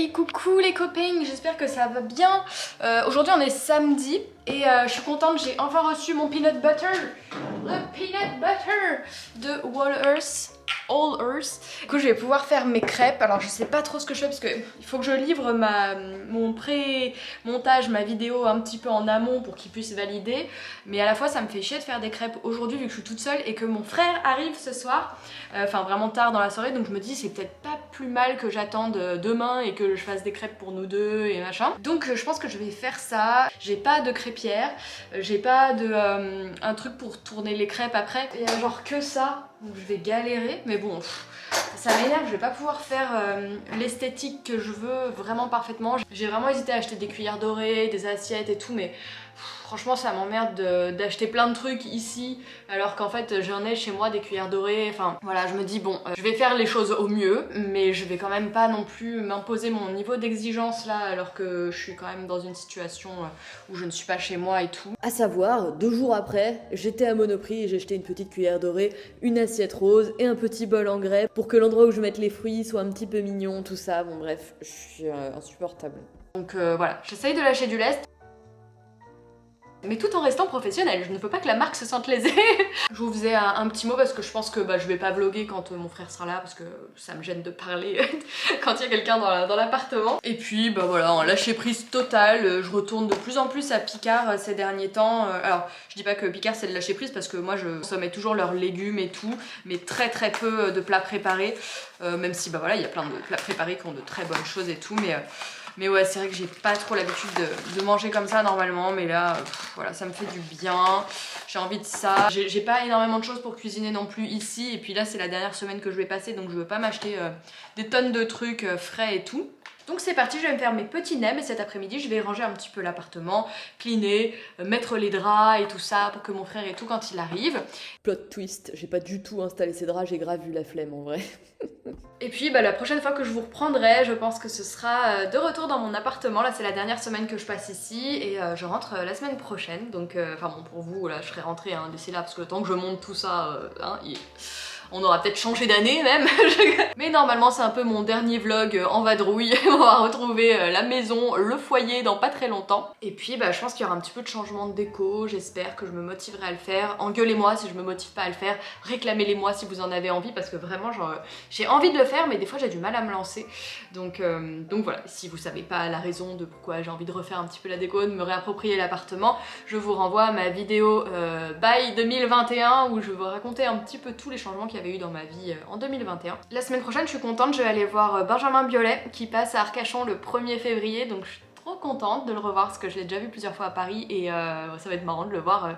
Hey, coucou les copains, j'espère que ça va bien. Aujourd'hui on est samedi et je suis contente, j'ai enfin reçu mon peanut butter. Le peanut butter de All Earth. Du coup je vais pouvoir faire mes crêpes. Alors je sais pas trop ce que je fais parce que il faut que je livre mon pré-montage, ma vidéo un petit peu en amont pour qu'il puisse valider. Mais à la fois ça me fait chier de faire des crêpes aujourd'hui vu que je suis toute seule et que mon frère arrive ce soir. Enfin vraiment tard dans la soirée, donc je me dis c'est peut-être pas plus mal que j'attende demain et que je fasse des crêpes pour nous deux et machin. Donc je pense que je vais faire ça. J'ai pas de crêpière, j'ai pas de un truc pour tourner les crêpes après. Il y a genre que ça, donc je vais galérer, mais bon, ça m'énerve, je vais pas pouvoir faire l'esthétique que je veux vraiment parfaitement. J'ai vraiment hésité à acheter des cuillères dorées, des assiettes et tout, mais franchement ça m'emmerde d'acheter plein de trucs ici alors qu'en fait j'en ai chez moi des cuillères dorées. Enfin voilà, je me dis bon, je vais faire les choses au mieux mais je vais quand même pas non plus m'imposer mon niveau d'exigence là alors que je suis quand même dans une situation où je ne suis pas chez moi et tout. À savoir, 2 jours après, j'étais à Monoprix et j'ai acheté une petite cuillère dorée, une assiette rose et un petit bol en grès pour que l'endroit où je mette les fruits soit un petit peu mignon, tout ça. Bon bref, je suis insupportable. Donc voilà, j'essaye de lâcher du lest, mais tout en restant professionnelle. Je ne veux pas que la marque se sente lésée. Je vous faisais un petit mot parce que je pense que je vais pas vlogger quand mon frère sera là parce que ça me gêne de parler quand il y a quelqu'un dans l'appartement. Et puis voilà, en lâcher prise totale, je retourne de plus en plus à Picard ces derniers temps. Alors je dis pas que Picard c'est de lâcher prise parce que moi je consommais toujours leurs légumes et tout, mais très peu de plats préparés. Même si voilà, il y a plein de plats préparés qui ont de très bonnes choses et tout, mais ouais, c'est vrai que j'ai pas trop l'habitude de manger comme ça normalement, mais là, voilà, ça me fait du bien, j'ai envie de ça. J'ai pas énormément de choses pour cuisiner non plus ici, et puis là c'est la dernière semaine que je vais passer, donc je veux pas m'acheter des tonnes de trucs frais et tout. Donc c'est parti, je vais me faire mes petits nems et cet après-midi je vais ranger un petit peu l'appartement, cleaner, mettre les draps et tout ça pour que mon frère et tout quand il arrive. Plot twist, j'ai pas du tout installé ces draps, j'ai grave eu la flemme en vrai. Et puis la prochaine fois que je vous reprendrai, je pense que ce sera de retour dans mon appartement. Là c'est la dernière semaine que je passe ici et je rentre la semaine prochaine. Donc enfin bon, pour vous là je serai rentrée d'ici là parce que le temps que je monte tout ça, on aura peut-être changé d'année même. Mais normalement c'est un peu mon dernier vlog en vadrouille. On va retrouver la maison, le foyer dans pas très longtemps. Et puis je pense qu'il y aura un petit peu de changement de déco. J'espère que je me motiverai à le faire. Engueulez-moi si je me motive pas à le faire. Réclamez-les-moi si vous en avez envie parce que vraiment j'ai envie de le faire mais des fois j'ai du mal à me lancer. Donc voilà, si vous savez pas la raison de pourquoi j'ai envie de refaire un petit peu la déco, de me réapproprier l'appartement, je vous renvoie à ma vidéo by 2021 où je vais vous raconter un petit peu tous les changements qu'il y avait eu dans ma vie en 2021. La semaine prochaine je suis contente, je vais aller voir Benjamin Biolay qui passe à Arcachon le 1er février, donc je suis trop contente de le revoir parce que je l'ai déjà vu plusieurs fois à Paris et ça va être marrant de le voir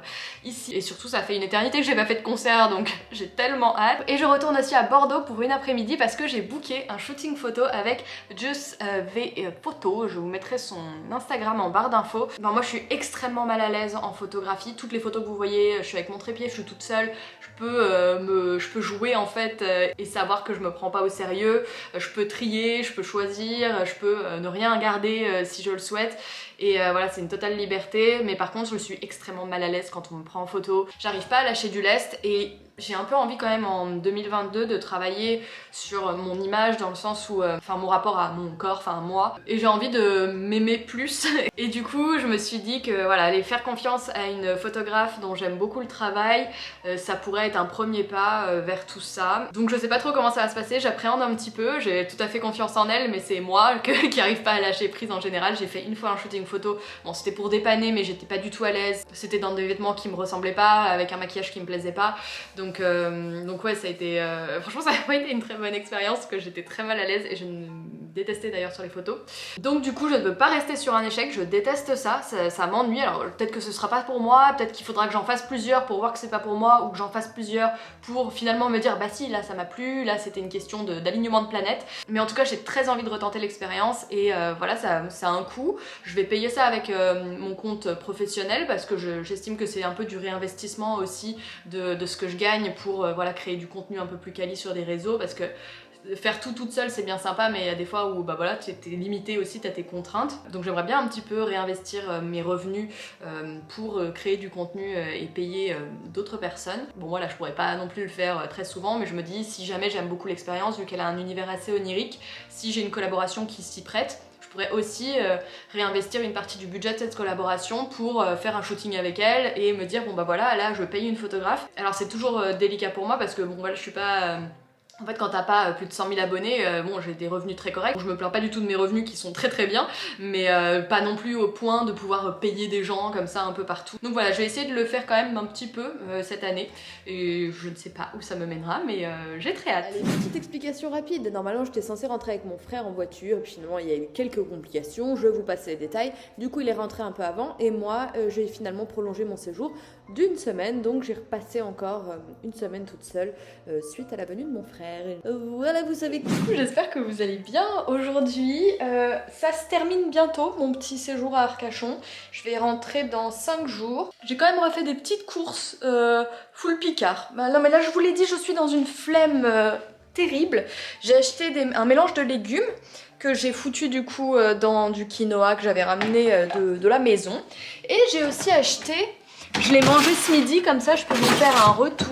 ici. Et surtout ça fait une éternité que j'ai pas fait de concert donc j'ai tellement hâte. Et je retourne aussi à Bordeaux pour une après-midi parce que j'ai booké un shooting photo avec Just V Photo. Je vous mettrai son Instagram en barre d'infos. Moi je suis extrêmement mal à l'aise en photographie. Toutes les photos que vous voyez, je suis avec mon trépied, je suis toute seule. Je peux jouer en fait et savoir que je me prends pas au sérieux. Je peux trier, je peux choisir, je peux ne rien garder si je le souhaite. Et voilà, c'est une totale liberté, mais par contre je suis extrêmement mal à l'aise quand on me prend en photo. J'arrive pas à lâcher du lest et j'ai un peu envie quand même en 2022 de travailler sur mon image dans le sens où, mon rapport à mon corps, à moi. Et j'ai envie de m'aimer plus. Et du coup, je me suis dit que voilà, aller faire confiance à une photographe dont j'aime beaucoup le travail, ça pourrait être un premier pas vers tout ça. Donc je sais pas trop comment ça va se passer, j'appréhende un petit peu, j'ai tout à fait confiance en elle, mais c'est moi qui arrive pas à lâcher prise en général. J'ai fait une fois un shooting photo, bon c'était pour dépanner mais j'étais pas du tout à l'aise. C'était dans des vêtements qui me ressemblaient pas, avec un maquillage qui me plaisait pas. Donc ouais, ça a été franchement ça a pas été une très bonne expérience parce que j'étais très mal à l'aise et je me détestais d'ailleurs sur les photos. Donc du coup je ne veux pas rester sur un échec, je déteste ça m'ennuie. Alors peut-être que ce sera pas pour moi, peut-être qu'il faudra que j'en fasse plusieurs pour voir que c'est pas pour moi ou que j'en fasse plusieurs pour finalement me dire bah si là ça m'a plu, là c'était une question d'alignement de planète. Mais en tout cas j'ai très envie de retenter l'expérience et voilà ça a un coût. Je vais payer ça avec mon compte professionnel parce que j'estime que c'est un peu du réinvestissement aussi de ce que je gagne pour voilà, créer du contenu un peu plus quali sur des réseaux parce que faire tout toute seule c'est bien sympa, mais il y a des fois où bah voilà, t'es limité aussi, t'as tes contraintes. Donc j'aimerais bien un petit peu réinvestir mes revenus pour créer du contenu et payer d'autres personnes. Bon moi là je pourrais pas non plus le faire très souvent, mais je me dis si jamais j'aime beaucoup l'expérience, vu qu'elle a un univers assez onirique, si j'ai une collaboration qui s'y prête, je pourrais aussi réinvestir une partie du budget de cette collaboration pour faire un shooting avec elle et me dire bon bah voilà, là je paye une photographe. Alors c'est toujours délicat pour moi parce que bon voilà, je suis pas... En fait, quand t'as pas plus de 100 000 abonnés, bon, j'ai des revenus très corrects. Je me plains pas du tout de mes revenus qui sont très très bien, mais pas non plus au point de pouvoir payer des gens comme ça un peu partout. Donc voilà, je vais essayer de le faire quand même un petit peu cette année. Et je ne sais pas où ça me mènera, mais j'ai très hâte. Allez, petite explication rapide. Normalement, j'étais censée rentrer avec mon frère en voiture. Puis finalement, il y a eu quelques complications. Je vous passe les détails. Du coup, il est rentré un peu avant. Et moi, j'ai finalement prolongé mon séjour d'une semaine. Donc, j'ai repassé encore une semaine toute seule suite à la venue de mon frère. Voilà, vous savez. J'espère que vous allez bien aujourd'hui. Ça se termine bientôt, mon petit séjour à Arcachon. Je vais rentrer dans 5 jours. J'ai quand même refait des petites courses full Picard. Bah, non mais là je vous l'ai dit, je suis dans une flemme terrible. J'ai acheté un mélange de légumes que j'ai foutu du coup dans du quinoa que j'avais ramené de la maison. Et j'ai aussi acheté, je l'ai mangé ce midi, comme ça je peux vous faire un retour.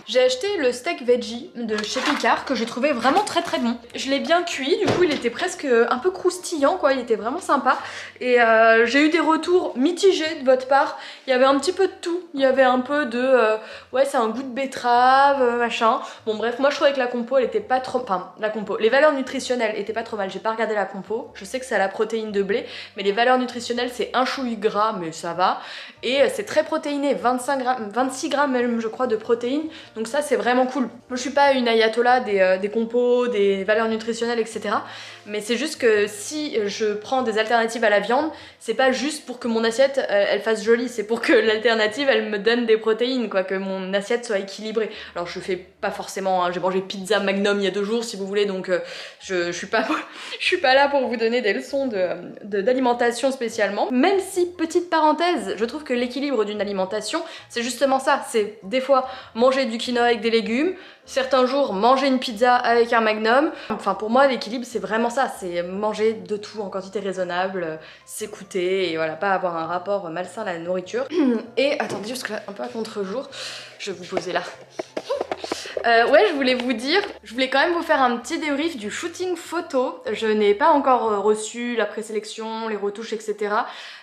J'ai acheté le steak veggie de chez Picard que j'ai trouvé vraiment très très bon. Je l'ai bien cuit, du coup il était presque un peu croustillant quoi, il était vraiment sympa. Et j'ai eu des retours mitigés de votre part. Il y avait un petit peu de tout. Il y avait un peu de ouais c'est un goût de betterave, machin. Bon bref, moi je trouvais que la compo elle était pas trop... Enfin la compo, les valeurs nutritionnelles étaient pas trop mal. J'ai pas regardé la compo, je sais que c'est à la protéine de blé, mais les valeurs nutritionnelles c'est un chouï gras mais ça va. Et c'est très protéiné, 26 grammes même je crois de protéines. Donc ça c'est vraiment cool. Moi je suis pas une ayatollah des compos, des valeurs nutritionnelles etc. Mais c'est juste que si je prends des alternatives à la viande, c'est pas juste pour que mon assiette elle fasse jolie, c'est pour que l'alternative elle me donne des protéines quoi, que mon assiette soit équilibrée. Alors je fais pas forcément, hein, j'ai mangé pizza Magnum il y a 2 jours si vous voulez, donc je suis pas là pour vous donner des leçons d'alimentation spécialement. Même si, petite parenthèse, je trouve que l'équilibre d'une alimentation c'est justement ça, c'est des fois manger du quinoa avec des légumes, certains jours manger une pizza avec un Magnum. Enfin pour moi l'équilibre c'est vraiment ça, c'est manger de tout en quantité raisonnable, s'écouter et voilà, pas avoir un rapport malsain à la nourriture. Et attendez, parce que là un peu à contre-jour, je vais vous poser là. Ouais, je voulais vous dire, je voulais quand même vous faire un petit débrief du shooting photo. Je n'ai pas encore reçu la présélection, les retouches, etc.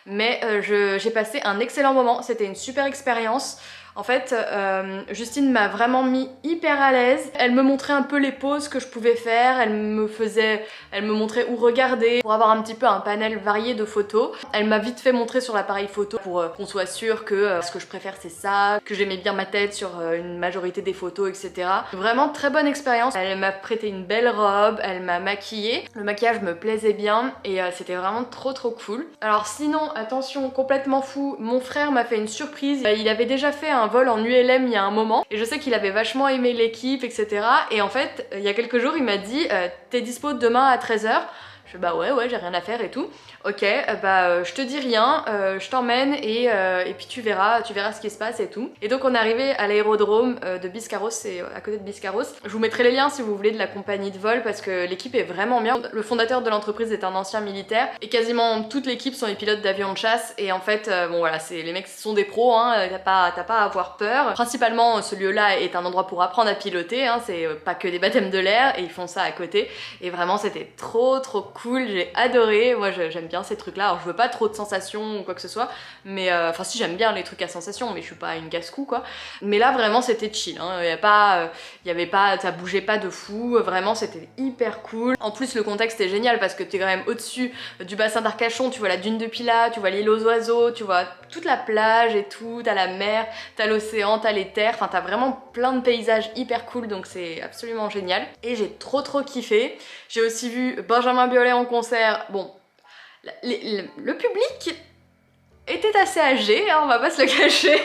Mais j'ai passé un excellent moment, c'était une super expérience. En fait, Justine m'a vraiment mis hyper à l'aise. Elle me montrait un peu les poses que je pouvais faire, elle me montrait où regarder pour avoir un petit peu un panel varié de photos. Elle m'a vite fait montrer sur l'appareil photo pour qu'on soit sûr que ce que je préfère c'est ça, que j'aimais bien ma tête sur une majorité des photos, etc. Vraiment très bonne expérience. Elle m'a prêté une belle robe, elle m'a maquillée. Le maquillage me plaisait bien et c'était vraiment trop cool. Alors sinon, attention, complètement fou, mon frère m'a fait une surprise. Il avait déjà fait un vol en ULM il y a un moment et je sais qu'il avait vachement aimé l'équipe etc. Et en fait il y a quelques jours il m'a dit t'es dispo demain à 13 h? Je fais bah ouais j'ai rien à faire et tout. Ok, je te dis rien, je t'emmène et puis tu verras ce qui se passe et tout. Et donc on est arrivé à l'aérodrome de Biscarrosse, c'est à côté de Biscarrosse. Je vous mettrai les liens si vous voulez de la compagnie de vol parce que l'équipe est vraiment bien. Le fondateur de l'entreprise est un ancien militaire et quasiment toute l'équipe sont des pilotes d'avions de chasse et en fait bon voilà, les mecs sont des pros, hein, t'as pas à avoir peur. Principalement ce lieu-là est un endroit pour apprendre à piloter, hein, c'est pas que des baptêmes de l'air et ils font ça à côté et vraiment c'était trop cool, j'ai adoré. Moi j'aime bien ces trucs là, alors je veux pas trop de sensations ou quoi que ce soit, mais enfin si j'aime bien les trucs à sensations, mais je suis pas une casse-cou quoi. Mais là vraiment c'était chill, hein. y avait pas, ça bougeait pas de fou, vraiment c'était hyper cool. En plus le contexte est génial parce que t'es quand même au-dessus du bassin d'Arcachon, tu vois la dune de Pilat, tu vois l'île aux oiseaux, tu vois toute la plage et tout, t'as la mer, t'as l'océan, t'as les terres, enfin t'as vraiment plein de paysages hyper cool, donc c'est absolument génial. Et j'ai trop kiffé. J'ai aussi vu Benjamin Biolay en concert. Bon, le public était assez âgé, hein, on va pas se le cacher.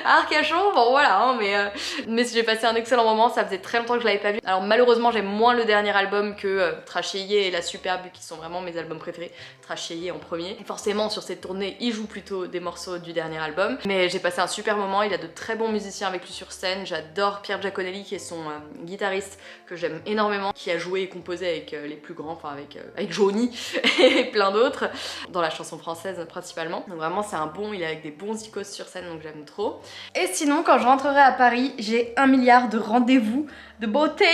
À Arcachon, bon voilà, hein, mais j'ai passé un excellent moment, ça faisait très longtemps que je l'avais pas vu. Alors malheureusement j'ai moins le dernier album que Trash Yéyé et La Superbe qui sont vraiment mes albums préférés. Trash Yéyé en premier. Et forcément sur cette tournée il joue plutôt des morceaux du dernier album. Mais j'ai passé un super moment, il a de très bons musiciens avec lui sur scène. J'adore Pierre Giaconelli qui est son guitariste que j'aime énormément, qui a joué et composé avec les plus grands, enfin avec Johnny et plein d'autres, dans la chanson française principalement. Donc vraiment c'est un bon, il est avec des bons icônes sur scène donc j'aime trop. Et sinon quand je rentrerai à Paris, j'ai 1 milliard de rendez-vous de beauté.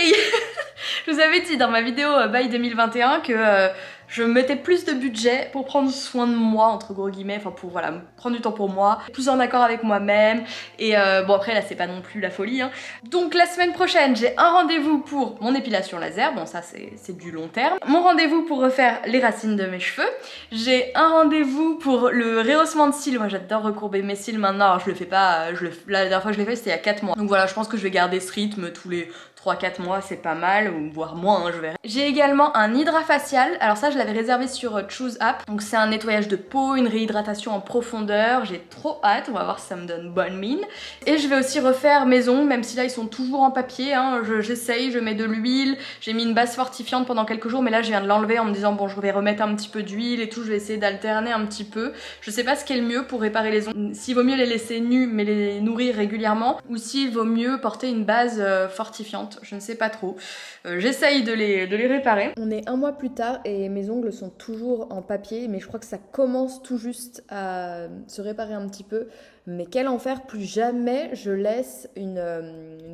Je vous avais dit dans ma vidéo Bye 2021 que je mettais plus de budget pour prendre soin de moi, entre gros guillemets, enfin pour voilà, prendre du temps pour moi, plus en accord avec moi-même. Et bon après là c'est pas non plus la folie, hein. Donc la semaine prochaine j'ai un rendez-vous pour mon épilation laser, bon ça c'est du long terme. Mon rendez-vous pour refaire les racines de mes cheveux. J'ai un rendez-vous pour le rehaussement de cils, moi j'adore recourber mes cils maintenant, alors je le fais pas, la dernière fois que je l'ai fait c'était il y a 4 mois. Donc voilà, je pense que je vais garder ce rythme tous les 3-4 mois, c'est pas mal, ou voire moins, hein, je verrai. J'ai également un hydrafacial, alors ça je l'avais réservé sur Choose App, donc c'est un nettoyage de peau, une réhydratation en profondeur, j'ai trop hâte, on va voir si ça me donne bonne mine. Et je vais aussi refaire mes ongles, même si là ils sont toujours en papier, hein, j'essaye, je mets de l'huile, j'ai mis une base fortifiante pendant quelques jours, mais là je viens de l'enlever en me disant bon je vais remettre un petit peu d'huile et tout, je vais essayer d'alterner un petit peu. Je sais pas ce qui est le mieux pour réparer les ongles, s'il vaut mieux les laisser nus mais les nourrir régulièrement, ou s'il vaut mieux porter une base fortifiante. Je ne sais pas trop. J'essaye de les réparer. On est 1 mois plus tard et mes ongles sont toujours en papier, mais je crois que ça commence tout juste à se réparer un petit peu. Mais quel enfer, plus jamais je laisse une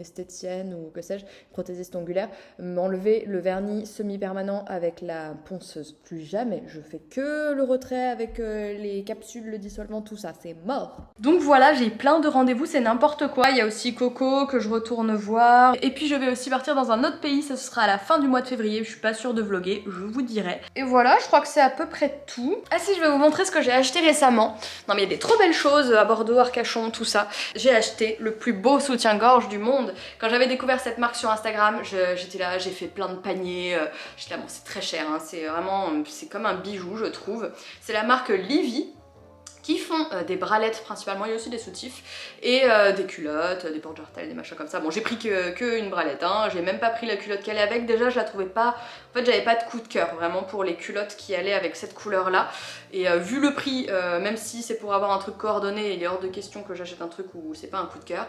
esthéticienne ou que sais-je, une prothésiste ongulaire, m'enlever le vernis semi-permanent avec la ponceuse. Plus jamais, je fais que le retrait avec les capsules, le dissolvant, tout ça, c'est mort. Donc voilà, j'ai plein de rendez-vous, c'est n'importe quoi. Il y a aussi Coco que je retourne voir. Et puis je vais aussi partir dans un autre pays, ça sera à la fin du mois de février, je suis pas sûre de vlogger, je vous dirai. Et voilà, je crois que c'est à peu près tout. Ah si, je vais vous montrer ce que j'ai acheté récemment. Non mais il y a des trop belles choses à Bordeaux, Arcachon, tout ça. J'ai acheté le plus beau soutien-gorge du monde. Quand j'avais découvert cette marque sur Instagram, j'étais là, j'ai fait plein de paniers. J'étais là, bon c'est très cher, hein, c'est vraiment, c'est comme un bijou je trouve. C'est la marque Livy, qui font des bralettes principalement, il y a aussi des soutifs, et des culottes, des porte-jartelles, des machins comme ça. Bon, j'ai pris que une bralette, hein. J'ai même pas pris la culotte qui allait avec, déjà je la trouvais pas, en fait j'avais pas de coup de cœur vraiment pour les culottes qui allaient avec cette couleur là, et vu le prix, même si c'est pour avoir un truc coordonné, il est hors de question que j'achète un truc où c'est pas un coup de cœur,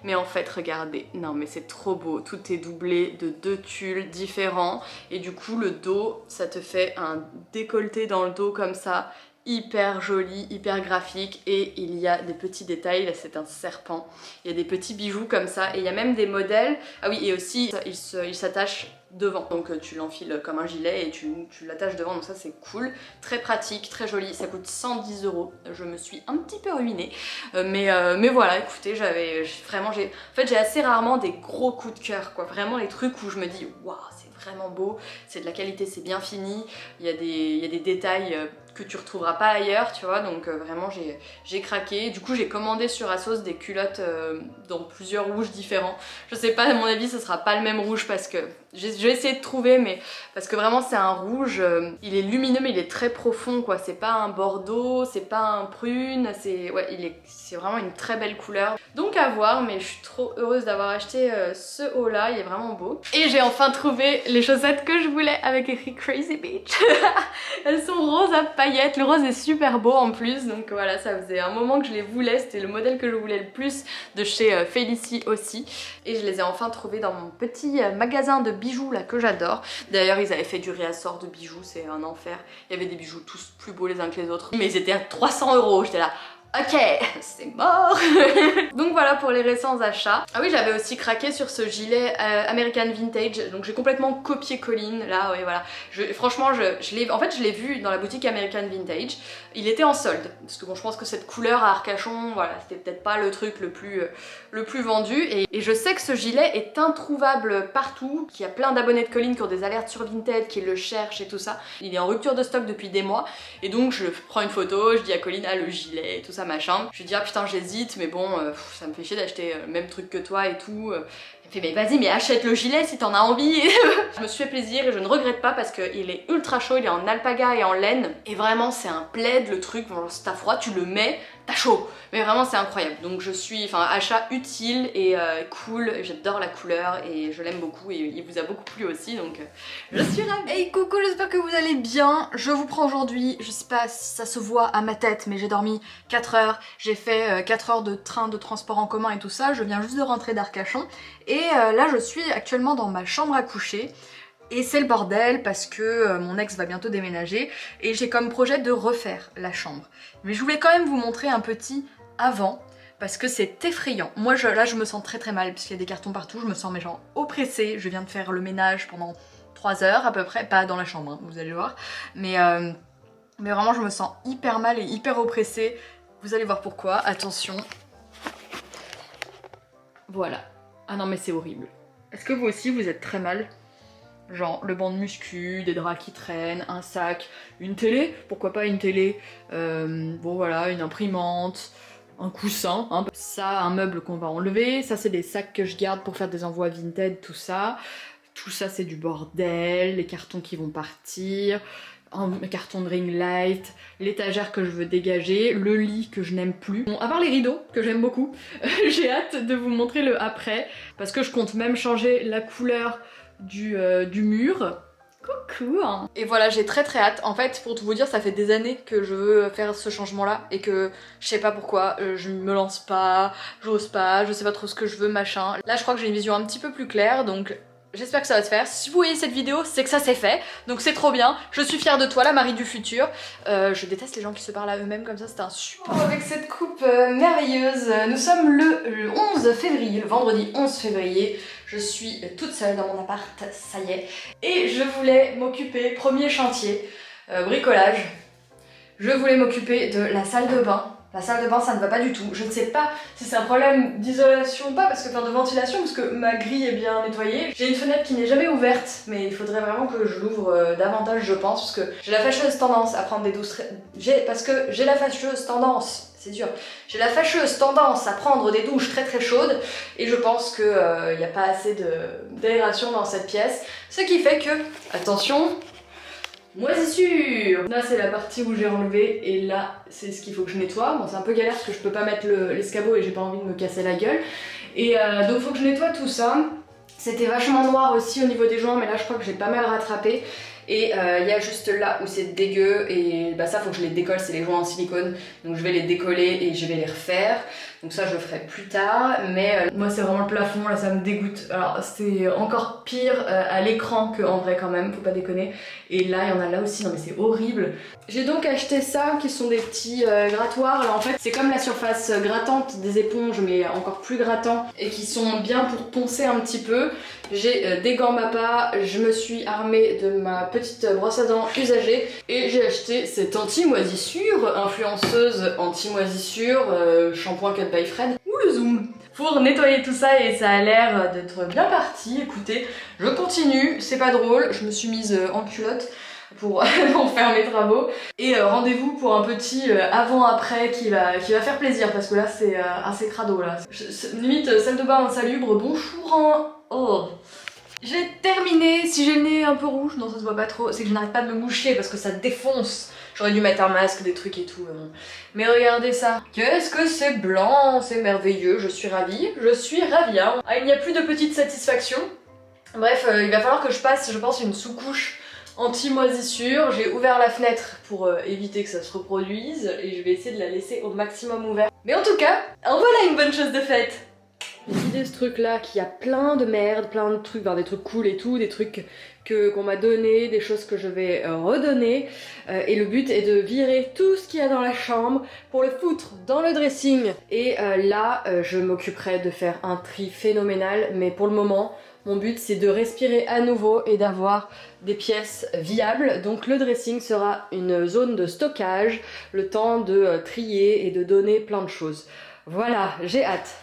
mais en fait regardez, non mais c'est trop beau, tout est doublé de 2 tulles différents, et du coup le dos, ça te fait un décolleté dans le dos comme ça, hyper joli, hyper graphique, et il y a des petits détails, là c'est un serpent, il y a des petits bijoux comme ça, et il y a même des modèles, ah oui et aussi il s'attache devant, donc tu l'enfiles comme un gilet et tu l'attaches devant, donc ça c'est cool, très pratique, très joli, ça coûte 110 €, je me suis un petit peu ruinée, mais voilà, écoutez, en fait j'ai assez rarement des gros coups de cœur quoi, vraiment les trucs où je me dis waouh c'est vraiment beau, c'est de la qualité, c'est bien fini, il y a des détails que tu retrouveras pas ailleurs, tu vois, donc vraiment j'ai craqué. Du coup j'ai commandé sur Asos des culottes dans plusieurs rouges différents. Je sais pas, à mon avis ce sera pas le même rouge parce que je vais essayer de trouver, mais parce que vraiment c'est un rouge, il est lumineux mais il est très profond quoi, c'est pas un bordeaux, c'est pas un prune, c'est vraiment une très belle couleur. Donc à voir, mais je suis trop heureuse d'avoir acheté ce haut là, il est vraiment beau. Et j'ai enfin trouvé les chaussettes que je voulais avec écrit Crazy Beach. Elles sont roses à paillettes, le rose est super beau en plus, donc voilà, ça faisait un moment que je les voulais, c'était le modèle que je voulais le plus de chez Félicie aussi, et je les ai enfin trouvés dans mon petit magasin de bijoux là que j'adore. D'ailleurs ils avaient fait du réassort de bijoux, c'est un enfer, il y avait des bijoux tous plus beaux les uns que les autres, mais ils étaient à 300 €, j'étais là ok, c'est mort. Donc voilà pour les récents achats. Ah oui, j'avais aussi craqué sur ce gilet American Vintage, donc j'ai complètement copié Colline, là, ouais, voilà. Franchement, en fait, je l'ai vu dans la boutique American Vintage, il était en solde, parce que bon, je pense que cette couleur à Arcachon, voilà, c'était peut-être pas le truc le plus vendu, et je sais que ce gilet est introuvable partout, qu'il y a plein d'abonnés de Colline qui ont des alertes sur Vinted, qui le cherchent et tout ça. Il est en rupture de stock depuis des mois, et donc je prends une photo, je dis à Colline, ah le gilet et tout ça, ma chambre. Je lui dis ah putain j'hésite mais bon ça me fait chier d'acheter le même truc que toi et tout. Elle fait mais vas-y mais achète le gilet si t'en as envie. Je me suis fait plaisir et je ne regrette pas parce qu'il est ultra chaud, il est en alpaga et en laine et vraiment c'est un plaid le truc, bon, si t'as froid tu le mets, t'as chaud. Mais vraiment c'est incroyable, donc je suis, enfin achat utile et cool, j'adore la couleur et je l'aime beaucoup et il vous a beaucoup plu aussi donc je suis ravie. Hey coucou, j'espère que vous allez bien. Je vous prends aujourd'hui, je sais pas si ça se voit à ma tête mais j'ai dormi 4 heures, j'ai fait 4 heures de train de transport en commun et tout ça, je viens juste de rentrer d'Arcachon et là je suis actuellement dans ma chambre à coucher. Et c'est le bordel parce que mon ex va bientôt déménager et j'ai comme projet de refaire la chambre. Mais je voulais quand même vous montrer un petit avant parce que c'est effrayant. Moi là je me sens très mal parce qu'il y a des cartons partout, je me sens mais genre oppressée. Je viens de faire le ménage pendant 3 heures à peu près, pas dans la chambre hein, vous allez voir. Mais vraiment je me sens hyper mal et hyper oppressée. Vous allez voir pourquoi, attention. Voilà. Ah non mais c'est horrible. Est-ce que vous aussi vous êtes très mal ? Genre le banc de muscu, des draps qui traînent, un sac, une télé, pourquoi pas une télé, bon voilà, une imprimante, un coussin, hein. Ça, un meuble qu'on va enlever, ça c'est des sacs que je garde pour faire des envois Vinted, tout ça c'est du bordel, les cartons qui vont partir, un carton de ring light, l'étagère que je veux dégager, le lit que je n'aime plus. Bon, à part les rideaux, que j'aime beaucoup, j'ai hâte de vous montrer le après, parce que je compte même changer la couleur du mur. Coucou hein. Et voilà, j'ai très hâte. En fait, pour tout vous dire, ça fait des années que je veux faire ce changement-là et que je sais pas pourquoi, je me lance pas, j'ose pas, je sais pas trop ce que je veux, machin. Là, je crois que j'ai une vision un petit peu plus claire, donc j'espère que ça va se faire. Si vous voyez cette vidéo, c'est que ça s'est fait, donc c'est trop bien. Je suis fière de toi, la Marie du futur. Je déteste les gens qui se parlent à eux-mêmes comme ça, c'était un super... Avec cette coupe merveilleuse, nous sommes le 11 février, le vendredi 11 février. Je suis toute seule dans mon appart, ça y est. Et je voulais m'occuper, premier chantier, bricolage. Je voulais m'occuper de la salle de bain. La salle de bain ça ne va pas du tout. Je ne sais pas si c'est un problème d'isolation ou pas, parce que, enfin de ventilation, parce que ma grille est bien nettoyée. J'ai une fenêtre qui n'est jamais ouverte, mais il faudrait vraiment que je l'ouvre davantage je pense, parce que j'ai la fâcheuse tendance à prendre des douches... J'ai la fâcheuse tendance... C'est dur. J'ai la fâcheuse tendance à prendre des douches très chaudes et je pense qu'il n'y a pas assez d'aération dans cette pièce. Ce qui fait que, attention, moisissure. Là c'est la partie où j'ai enlevé et là c'est ce qu'il faut que je nettoie. Bon c'est un peu galère parce que je peux pas mettre l'escabeau et j'ai pas envie de me casser la gueule. Et donc il faut que je nettoie tout ça. C'était vachement noir aussi au niveau des joints mais là je crois que j'ai pas mal rattrapé. Et il y a juste là où c'est dégueu et bah ça faut que je les décolle, c'est les joints en silicone donc je vais les décoller et je vais les refaire, donc ça je le ferai plus tard. Mais moi c'est vraiment le plafond, là ça me dégoûte. Alors c'est encore pire à l'écran qu'en vrai quand même, faut pas déconner. Et là il y en a là aussi, non mais c'est horrible. J'ai donc acheté ça qui sont des petits grattoirs. Alors en fait c'est comme la surface grattante des éponges mais encore plus grattant et qui sont bien pour poncer un petit peu. J'ai des gants Mappa, je me suis armée de ma petite brosse à dents usagée et j'ai acheté cette anti-moisissure, influenceuse anti-moisissure, shampoing Cut by Fred. Ouh le zoom, pour nettoyer tout ça et ça a l'air d'être bien parti. Écoutez, je continue, c'est pas drôle, je me suis mise en culotte pour faire mes travaux et rendez-vous pour un petit avant-après qui va faire plaisir parce que là c'est assez crado là. Limite salle de bain insalubre, bonjour hein. Oh. J'ai terminé, si j'ai le nez un peu rouge, non ça se voit pas trop, c'est que je n'arrête pas de me moucher parce que ça défonce. J'aurais dû mettre un masque, des trucs et tout. Mais regardez ça. Qu'est-ce que c'est blanc, c'est merveilleux, je suis ravie. Hein. Ah, il n'y a plus de petite satisfaction. Bref, il va falloir que je passe, je pense, une sous-couche anti-moisissure. J'ai ouvert la fenêtre pour éviter que ça se reproduise et je vais essayer de la laisser au maximum ouverte. Mais en tout cas, en voilà une bonne chose de faite. J'ai idée ce truc là qu'il y a plein de merde, plein de trucs, des trucs cool et tout, des trucs qu'on m'a donné, des choses que je vais redonner et le but est de virer tout ce qu'il y a dans la chambre pour le foutre dans le dressing et là je m'occuperai de faire un tri phénoménal mais pour le moment mon but c'est de respirer à nouveau et d'avoir des pièces viables, donc le dressing sera une zone de stockage, le temps de trier et de donner plein de choses. Voilà, j'ai hâte.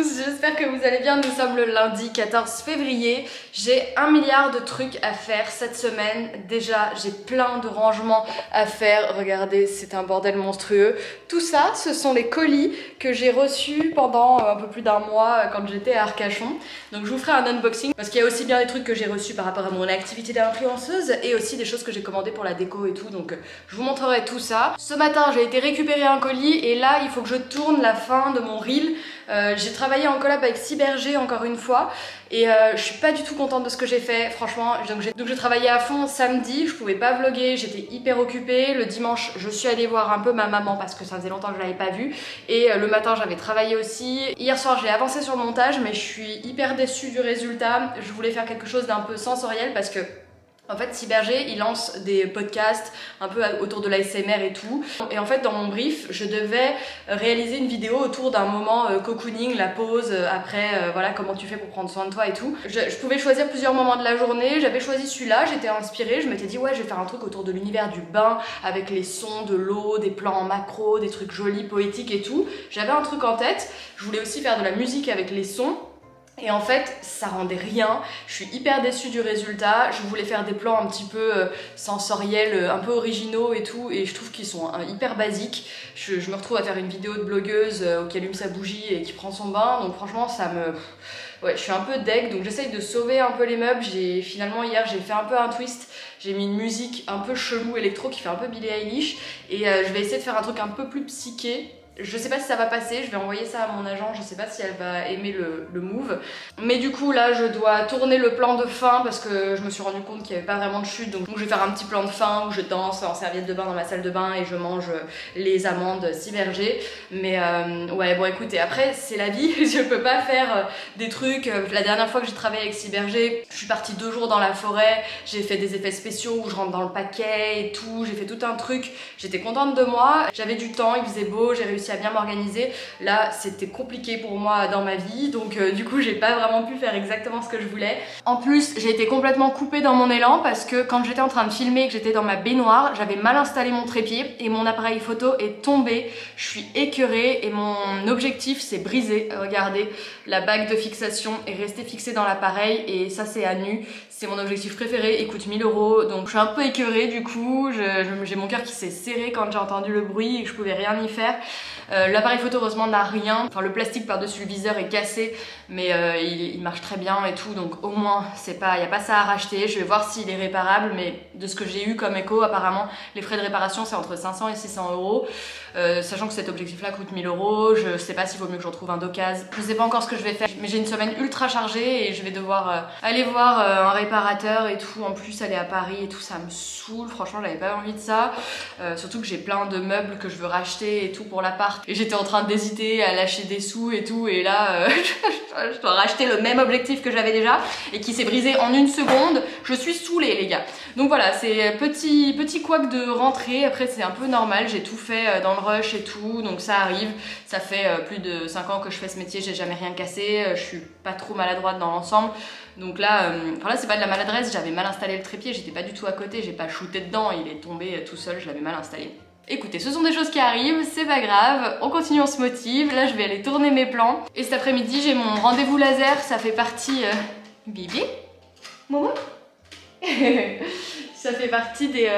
tous, j'espère que vous allez bien. Nous sommes le lundi 14 février. J'ai 1 milliard de trucs à faire cette semaine. Déjà, j'ai plein de rangements à faire. Regardez, c'est un bordel monstrueux. Tout ça, ce sont les colis que j'ai reçus pendant un peu plus d'un mois quand j'étais à Arcachon. Donc je vous ferai un unboxing parce qu'il y a aussi bien des trucs que j'ai reçus par rapport à mon activité d'influenceuse et aussi des choses que j'ai commandées pour la déco et tout. Donc je vous montrerai tout ça. Ce matin, j'ai été récupérer un colis et là, il faut que je tourne la fin de mon reel. J'ai travaillé en collab avec Cyberg encore une fois et je suis pas du tout contente de ce que j'ai fait, franchement. Donc j'ai travaillé à fond samedi, je pouvais pas vlogger, j'étais hyper occupée. Le dimanche, je suis allée voir un peu ma maman parce que ça faisait longtemps que je l'avais pas vue. Et le matin, j'avais travaillé aussi. Hier soir, j'ai avancé sur le montage, mais je suis hyper déçue du résultat. Je voulais faire quelque chose d'un peu sensoriel parce que en fait, Cyberg, il lance des podcasts un peu autour de l'ASMR et tout. Et en fait, dans mon brief, je devais réaliser une vidéo autour d'un moment cocooning, la pause, après, voilà, comment tu fais pour prendre soin de toi et tout. Je pouvais choisir plusieurs moments de la journée. J'avais choisi celui-là, j'étais inspirée. Je m'étais dit, ouais, je vais faire un truc autour de l'univers du bain, avec les sons de l'eau, des plans en macro, des trucs jolis, poétiques et tout. J'avais un truc en tête. Je voulais aussi faire de la musique avec les sons. Et en fait, ça rendait rien. Je suis hyper déçue du résultat. Je voulais faire des plans un petit peu sensoriels, un peu originaux et tout, et je trouve qu'ils sont hyper basiques. Je me retrouve à faire une vidéo de blogueuse qui allume sa bougie et qui prend son bain, donc franchement, ça me... Ouais, je suis un peu deg, donc j'essaye de sauver un peu les meubles. Finalement, hier, j'ai fait un peu un twist. J'ai mis une musique un peu chelou électro qui fait un peu Billie Eilish, et je vais essayer de faire un truc un peu plus psyché. Je sais pas si ça va passer, je vais envoyer ça à mon agent, je sais pas si elle va aimer le move. Mais du coup là je dois tourner le plan de fin parce que je me suis rendu compte qu'il n'y avait pas vraiment de chute. Donc je vais faire un petit plan de fin où je danse en serviette de bain dans ma salle de bain et je mange les amandes Cyberg. Mais ouais bon écoutez, après c'est la vie, je peux pas faire des trucs. La dernière fois que j'ai travaillé avec Cyberg, je suis partie 2 jours dans la forêt, j'ai fait des effets spéciaux où je rentre dans le paquet et tout, j'ai fait tout un truc. J'étais contente de moi, j'avais du temps, il faisait beau, j'ai réussi à bien m'organiser. Là c'était compliqué pour moi dans ma vie, donc du coup j'ai pas vraiment pu faire exactement ce que je voulais. En plus j'ai été complètement coupée dans mon élan parce que quand j'étais en train de filmer et que j'étais dans ma baignoire, j'avais mal installé mon trépied et mon appareil photo est tombé. Je suis écœurée et mon objectif s'est brisé. Regardez, la bague de fixation est restée fixée dans l'appareil et ça c'est à nu. C'est mon objectif préféré, il coûte 1000 €, donc je suis un peu écœurée du coup. J'ai mon cœur qui s'est serré quand j'ai entendu le bruit et que je pouvais rien y faire. L'appareil photo heureusement n'a rien, enfin le plastique par-dessus le viseur est cassé, mais il marche très bien et tout, donc au moins il n'y a pas ça à racheter. Je vais voir s'il est réparable, mais de ce que j'ai eu comme écho, apparemment les frais de réparation c'est entre 500 et 600 €, sachant que cet objectif là coûte 1000 €. Je sais pas s'il vaut mieux que j'en trouve un d'occasion, je sais pas encore ce que je vais faire, mais j'ai une semaine ultra chargée et je vais devoir aller voir un réparateur et tout. En plus elle est à Paris et tout, ça me saoule, franchement j'avais pas envie de ça, surtout que j'ai plein de meubles que je veux racheter et tout pour l'appart. Et j'étais en train d'hésiter à lâcher des sous et tout, et là je dois racheter le même objectif que j'avais déjà et qui s'est brisé en 1 seconde. Je suis saoulée les gars. Donc voilà, c'est petit couac de rentrée. Après c'est un peu normal, j'ai tout fait dans le rush et tout, donc ça arrive. Ça fait plus de 5 ans que je fais ce métier, j'ai jamais rien cassé, je suis pas trop maladroite dans l'ensemble. Donc là, enfin là c'est pas de la maladresse, j'avais mal installé le trépied, j'étais pas du tout à côté, j'ai pas shooté dedans, il est tombé tout seul, je l'avais mal installé. Écoutez, ce sont des choses qui arrivent, c'est pas grave, on continue, on se motive. Là je vais aller tourner mes plans. Et cet après-midi j'ai mon rendez-vous laser, ça fait partie... Bibi Momo Ça fait partie des...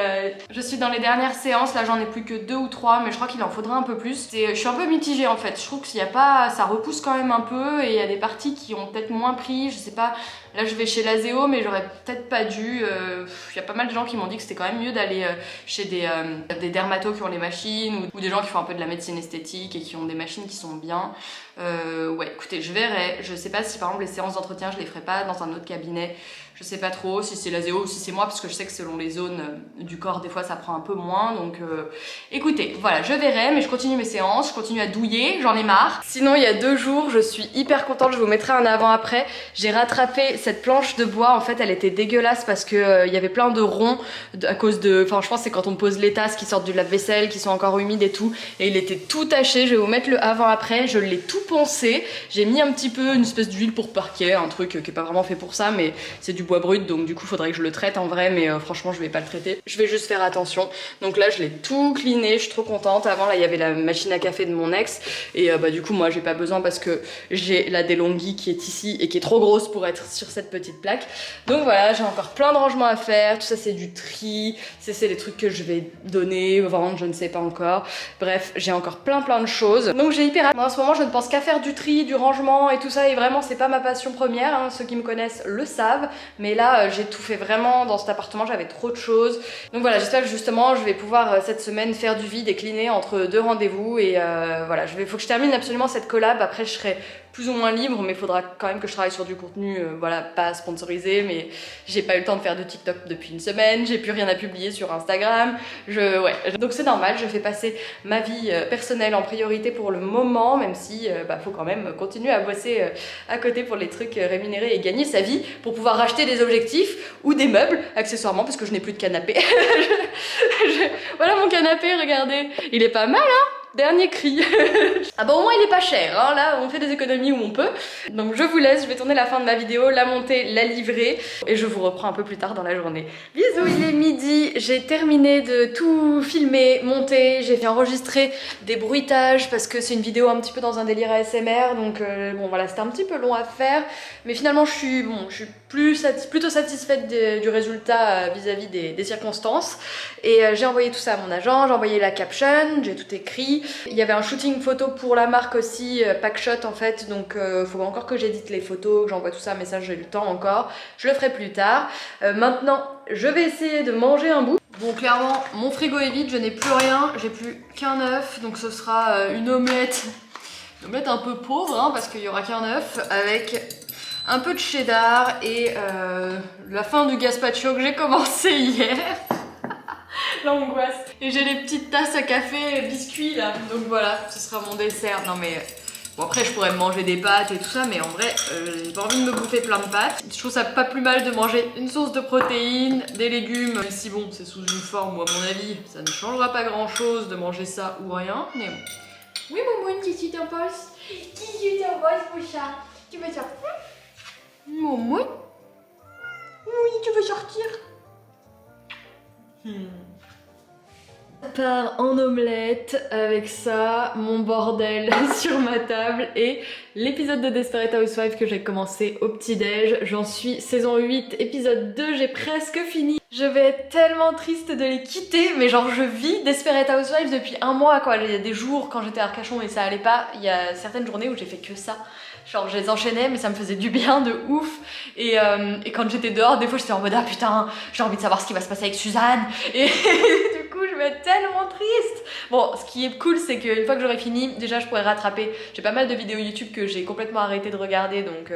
Je suis dans les dernières séances, là j'en ai plus que 2 ou 3, mais je crois qu'il en faudra un peu plus. Je suis un peu mitigée en fait, je trouve qu'il y a pas... ça repousse quand même un peu, et il y a des parties qui ont peut-être moins pris, je sais pas. Là je vais chez l'Azéo, mais j'aurais peut-être pas dû. Il y a pas mal de gens qui m'ont dit que c'était quand même mieux d'aller chez des dermatos qui ont les machines, ou des gens qui font un peu de la médecine esthétique et qui ont des machines qui sont bien. Ouais, écoutez, je verrai. Je sais pas si par exemple les séances d'entretien je les ferai pas dans un autre cabinet. Je sais pas trop si c'est l'Azéo ou si c'est moi, parce que je sais que selon les zones du corps, des fois ça prend un peu moins. Donc écoutez, voilà, je verrai, mais je continue mes séances, je continue à douiller, j'en ai marre. Sinon, il y a 2 jours, je suis hyper contente, je vous mettrai un avant-après. J'ai rattrapé cette planche de bois, en fait, elle était dégueulasse parce que il y avait plein de ronds à cause de... Enfin, je pense que c'est quand on pose les tasses qui sortent du lave-vaisselle, qui sont encore humides et tout. Et il était tout taché, je vais vous mettre le avant-après, je l'ai tout poncé. J'ai mis un petit peu une espèce d'huile pour parquet, un truc qui est pas vraiment fait pour ça, mais c'est du bois brut, donc du coup, faudrait que je le traite en vrai, mais franchement, franchement je vais pas le traiter. Je vais juste faire attention. Donc là je l'ai tout cleané, je suis trop contente. Avant là il y avait la machine à café de mon ex et bah du coup moi j'ai pas besoin parce que j'ai la DeLonghi qui est ici et qui est trop grosse pour être sur cette petite plaque. Donc voilà, j'ai encore plein de rangements à faire. Tout ça c'est du tri, c'est les trucs que je vais donner, vendre, je ne sais pas encore. Bref, j'ai encore plein de choses. Donc j'ai hyper hâte. Moi en ce moment je ne pense qu'à faire du tri, du rangement et tout ça et vraiment c'est pas ma passion première, hein. Ceux qui me connaissent le savent, mais là j'ai tout fait vraiment dans cet appartement, j'avais trop de choses. Donc voilà, j'espère que justement je vais pouvoir cette semaine faire du vide et cleaner entre 2 rendez-vous et voilà, faut que je termine absolument cette collab, après je serai plus ou moins libre, mais il faudra quand même que je travaille sur du contenu, voilà, pas sponsorisé, mais j'ai pas eu le temps de faire de TikTok depuis une semaine, j'ai plus rien à publier sur Instagram, ouais. Donc c'est normal, je fais passer ma vie personnelle en priorité pour le moment, même si faut quand même continuer à bosser à côté pour les trucs rémunérés et gagner sa vie pour pouvoir racheter des objectifs ou des meubles, accessoirement, parce que je n'ai plus de canapé. Voilà mon canapé, regardez, il est pas mal, hein. Dernier cri. Ah bah au moins il est pas cher, hein. Là on fait des économies où on peut. Donc je vous laisse, je vais tourner la fin de ma vidéo, la monter, la livrer et je vous reprends un peu plus tard dans la journée. Bisous, il est midi, j'ai terminé de tout filmer, monter, j'ai fait enregistrer des bruitages parce que c'est une vidéo un petit peu dans un délire ASMR, donc bon voilà, c'était un petit peu long à faire, mais finalement je suis plutôt satisfaite du résultat vis-à-vis des circonstances. Et j'ai envoyé tout ça à mon agent, j'ai envoyé la caption, j'ai tout écrit. Il y avait un shooting photo pour la marque aussi, Packshot en fait, donc faut encore que j'édite les photos, que j'envoie tout ça, mais ça j'ai le temps encore, je le ferai plus tard. Maintenant, je vais essayer de manger un bout. Bon, clairement, mon frigo est vide, je n'ai plus rien, j'ai plus qu'un œuf, donc ce sera une omelette un peu pauvre, hein, parce qu'il y aura qu'un œuf, avec un peu de cheddar et la fin du gazpacho que j'ai commencé hier. L'angoisse. Et j'ai les petites tasses à café biscuits là, donc voilà, ce sera mon dessert. Non mais bon, après je pourrais me manger des pâtes et tout ça, mais en vrai j'ai pas envie de me bouffer plein de pâtes. Je trouve ça pas plus mal de manger une source de protéines, des légumes, même si bon c'est sous une forme où à mon avis ça ne changera pas grand chose de manger ça ou rien, mais bon. Oui Momoun, qu'est-ce que tu t'en penses? Qu'est-ce que tu t'en penses mon chat? Tu veux sortir? Momoun? Oui, tu veux sortir? Part en omelette avec ça, mon bordel sur ma table et l'épisode de Desperate Housewives que j'ai commencé au petit-déj. J'en suis saison 8, épisode 2, j'ai presque fini. Je vais être tellement triste de les quitter, mais genre je vis Desperate Housewives depuis un mois quoi. Il y a des jours quand j'étais à Arcachon et ça allait pas, il y a certaines journées où j'ai fait que ça. Genre je les enchaînais mais ça me faisait du bien de ouf et quand j'étais dehors des fois j'étais en mode ah putain j'ai envie de savoir ce qui va se passer avec Suzanne et du coup je vais être tellement triste. Bon ce qui est cool c'est qu'une fois que j'aurai fini déjà je pourrai rattraper, j'ai pas mal de vidéos YouTube que j'ai complètement arrêté de regarder donc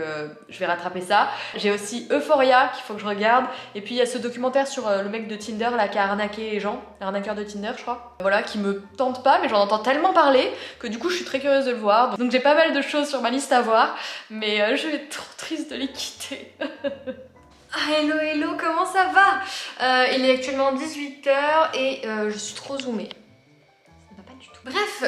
je vais rattraper ça. J'ai aussi Euphoria qu'il faut que je regarde et puis il y a ce documentaire sur le mec de Tinder là qui a arnaqué les gens, l'arnaqueur de Tinder je crois. Voilà qui me tente pas mais j'en entends tellement parler que du coup je suis très curieuse de le voir donc j'ai pas mal de choses sur ma liste à voir. Mais je vais être trop triste de les quitter. Ah, hello hello, comment ça va? Il est actuellement 18 h et je suis trop zoomée. Ça va pas du tout. Bref,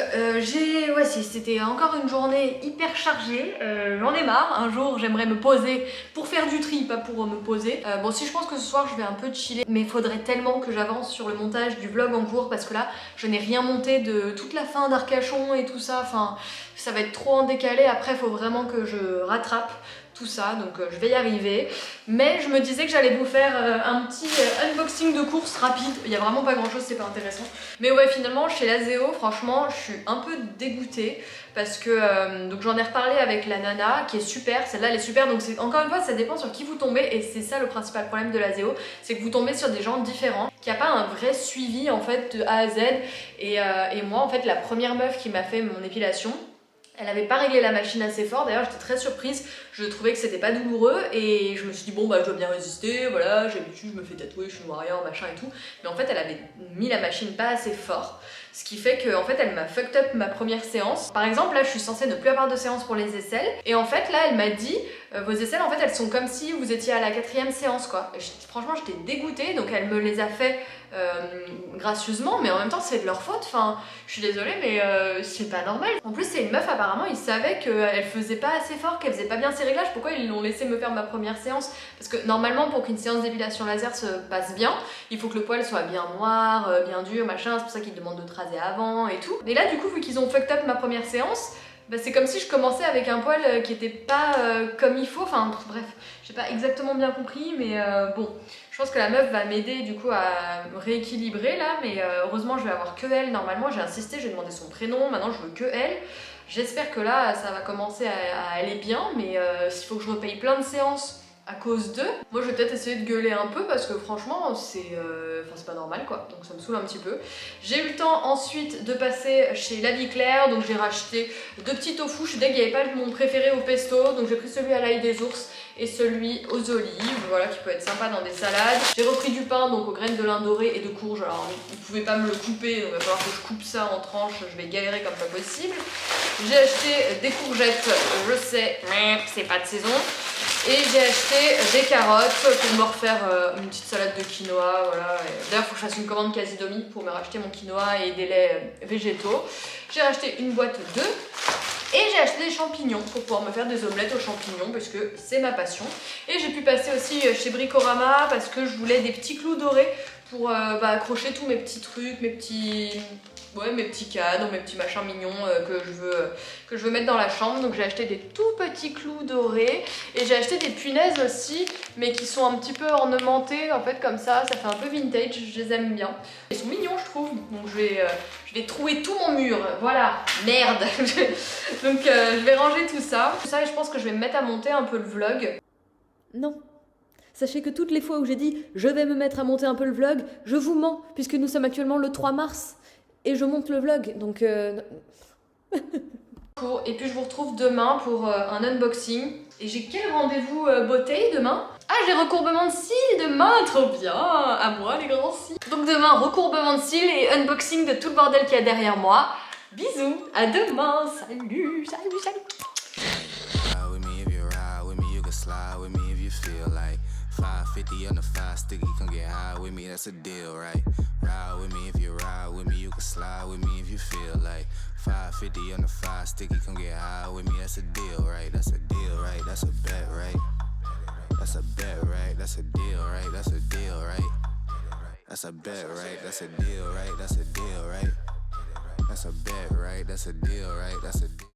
c'était encore une journée hyper chargée. J'en ai marre. Un jour, j'aimerais me poser pour faire du tri, pas pour me poser. Bon, si je pense que ce soir, je vais un peu chiller. Mais il faudrait tellement que j'avance sur le montage du vlog en cours parce que là, je n'ai rien monté de toute la fin d'Arcachon et tout ça. Enfin, ça va être trop en décalé. Après, il faut vraiment que je rattrape tout ça, donc je vais y arriver. Mais je me disais que j'allais vous faire un petit unboxing de course rapide. Il y a vraiment pas grand chose, c'est pas intéressant. Mais ouais, finalement, chez Lazeo, franchement, je suis un peu dégoûtée parce que donc j'en ai reparlé avec la nana qui est super. Celle-là, elle est super. Donc encore une fois, ça dépend sur qui vous tombez et c'est ça le principal problème de Lazeo, c'est que vous tombez sur des gens différents, qu'il n'y a pas un vrai suivi en fait de A à Z. Et moi, en fait, la première meuf qui m'a fait mon épilation, elle avait pas réglé la machine assez fort, d'ailleurs j'étais très surprise, je trouvais que c'était pas douloureux et je me suis dit bon bah je dois bien résister, voilà, j'ai l'habitude, je me fais tatouer, je suis warrior, machin et tout, mais en fait elle avait mis la machine pas assez fort, ce qui fait que en fait elle m'a fucked up ma première séance. Par exemple là je suis censée ne plus avoir de séance pour les aisselles et en fait là elle m'a dit vos aisselles en fait elles sont comme si vous étiez à la 4e séance quoi. Et franchement j'étais dégoûtée, donc elle me les a fait gracieusement, mais en même temps c'est de leur faute, enfin je suis désolée mais c'est pas normal. En plus c'est une meuf, apparemment ils savaient qu'elle faisait pas assez fort, qu'elle faisait pas bien ses réglages, pourquoi ils l'ont laissé me faire ma première séance? Parce que normalement pour qu'une séance d'épilation laser se passe bien, il faut que le poil soit bien noir, bien dur, machin, c'est pour ça qu'ils demandent de te raser avant et tout. Et là du coup vu qu'ils ont fucked up ma première séance, bah, c'est comme si je commençais avec un poil qui était pas comme il faut, enfin bref, j'ai pas exactement bien compris, mais bon, je pense que la meuf va m'aider du coup à me rééquilibrer là, mais heureusement je vais avoir que elle, normalement j'ai insisté, j'ai demandé son prénom, maintenant je veux que elle. J'espère que là ça va commencer à aller bien, mais s'il faut que je repaye plein de séances à cause d'eux, moi je vais peut-être essayer de gueuler un peu parce que franchement c'est pas normal quoi, donc ça me saoule un petit peu. J'ai eu le temps ensuite de passer chez La Vie Claire, donc j'ai racheté 2 petits tofu, je suis deg, il n'y avait pas mon préféré au pesto, donc j'ai pris celui à l'ail des ours et celui aux olives, voilà, qui peut être sympa dans des salades. J'ai repris du pain donc aux graines de lin doré et de courge, alors ils ne pouvaient pas me le couper, donc il va falloir que je coupe ça en tranches, je vais galérer comme pas possible. J'ai acheté des courgettes, je sais, mais c'est pas de saison. Et j'ai acheté des carottes pour me refaire une petite salade de quinoa, voilà. D'ailleurs, il faut que je fasse une commande Casidomi pour me racheter mon quinoa et des laits végétaux. J'ai acheté une boîte d'œufs et j'ai acheté des champignons pour pouvoir me faire des omelettes aux champignons parce que c'est ma passion. Et j'ai pu passer aussi chez Bricorama parce que je voulais des petits clous dorés pour accrocher tous mes petits trucs, mes petits cadres, mes petits machins mignons que je veux mettre dans la chambre. Donc j'ai acheté des tout petits clous dorés et j'ai acheté des punaises aussi, mais qui sont un petit peu ornementées en fait comme ça fait un peu vintage, je les aime bien. Ils sont mignons je trouve, donc je vais trouer tout mon mur, voilà, merde. Donc je vais ranger tout ça et je pense que je vais me mettre à monter un peu le vlog. Non. Sachez que toutes les fois où j'ai dit « je vais me mettre à monter un peu le vlog », je vous mens, puisque nous sommes actuellement le 3 mars. Et je monte le vlog, donc... Et puis je vous retrouve demain pour un unboxing. Et j'ai quel rendez-vous beauté demain? Ah, j'ai recourbement de cils demain, trop bien. À moi les grands cils. Donc demain, recourbement de cils et unboxing de tout le bordel qu'il y a derrière moi. Bisous, à demain, salut, salut, salut. 550 on the 5 sticky, come get high with me, that's a deal, right? Ride with me if you ride with me, you can slide with me if you feel like 550 on the 5 sticky, come get high with me, that's a deal, right? That's a deal, right? That's a bet, right? That's a bet, right? That's a deal, right? That's a deal, right? That's a bet, right? That's a deal, right? That's a deal, right? That's a bet, right? That's a deal, right? That's a deal.